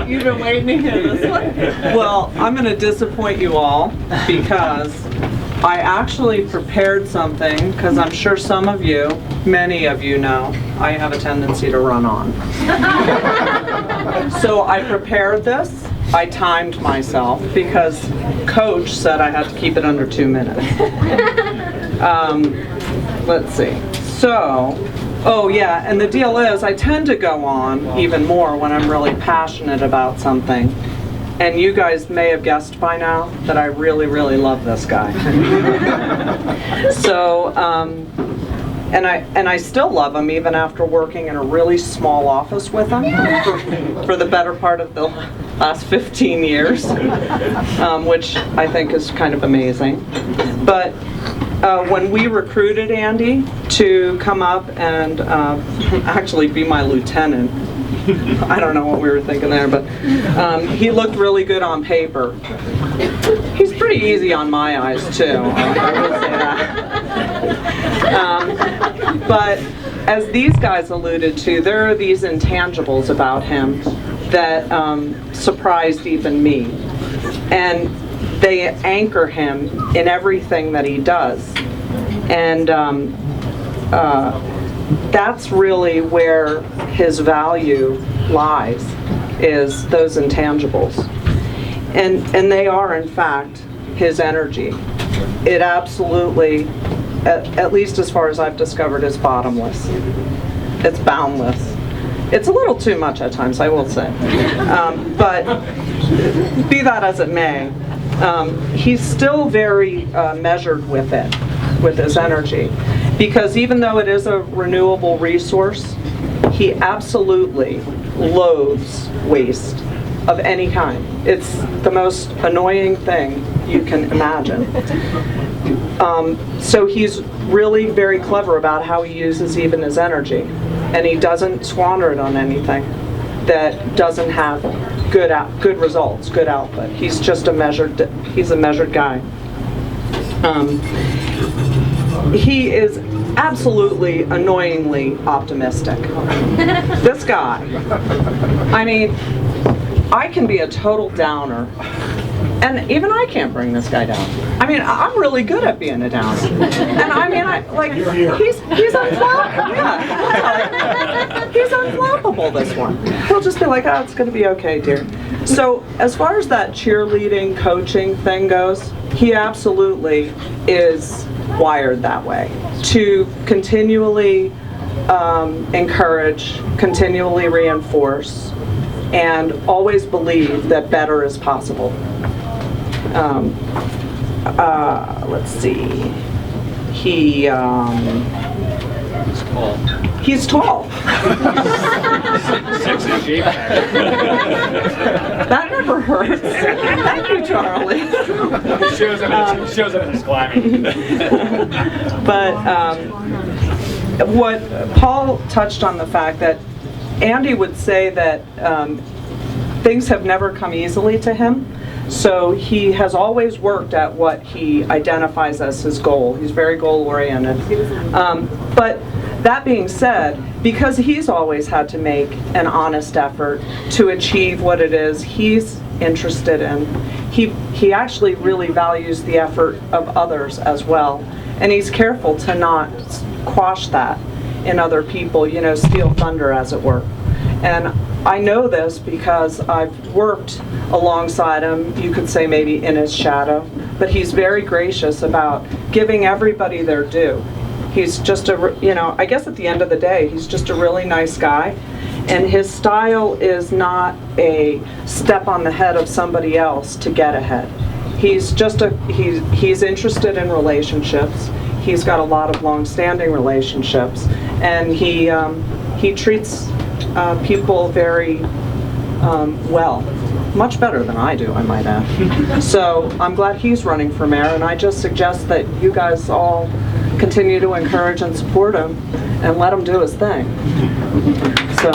You've been waiting to hear this one? Well, I'm going to disappoint you all because I actually prepared something, because I'm sure some of you, many of you know, I have a tendency to run on. So I prepared this. I timed myself because Coach said I had to keep it under 2 minutes. Let's see. So, oh yeah, and the deal is I tend to go on even more when I'm really passionate about something. And you guys may have guessed by now that I really, really love this guy. So, and I still love him even after working in a really small office with him for the better part of the last 15 years, which I think is kind of amazing. But when we recruited Andy to come up and actually be my lieutenant, I don't know what we were thinking there, but he looked really good on paper. He's pretty easy on my eyes too, I will say that. But as these guys alluded to, there are these intangibles about him that surprised even me. And they anchor him in everything that he does. And that's really where his value lies, is those intangibles. And they are, in fact, his energy. It absolutely, at least as far as I've discovered, is bottomless. It's boundless. It's a little too much at times, I will say. But be that as it may, he's still very measured with it, with his energy. Because even though it is a renewable resource, he absolutely loathes waste of any kind. It's the most annoying thing you can imagine. So he's really very clever about how he uses even his energy. And he doesn't squander it on anything that doesn't have good results, good output. He's just a measured guy. He is absolutely annoyingly optimistic. This guy, I mean, I can be a total downer, and even I can't bring this guy down. I mean, I'm really good at being a downer. And I mean, he's unflappable. Yeah. He's unflappable, this one. He'll just be like, oh, it's going to be okay, dear. So as far as that cheerleading, coaching thing goes, he absolutely is wired that way, to continually encourage, continually reinforce, and always believe that better is possible. Let's see. He's tall. 6 in shape. That never hurts. Thank you, Charlie. It shows up in his climbing. But what Paul touched on, the fact that Andy would say that things have never come easily to him. So he has always worked at what he identifies as his goal. He's very goal-oriented. But that being said, because he's always had to make an honest effort to achieve what it is he's interested in, he actually really values the effort of others as well. And he's careful to not quash that in other people, steal thunder, as it were. And I know this because I've worked alongside him, you could say maybe in his shadow, but he's very gracious about giving everybody their due. He's just I guess at the end of the day, he's just a really nice guy, and his style is not a step on the head of somebody else to get ahead. He's just he's interested in relationships. He's got a lot of long-standing relationships, and he treats people very well, much better than I do, I might add. So I'm glad he's running for mayor, and I just suggest that you guys all continue to encourage and support him and let him do his thing. So.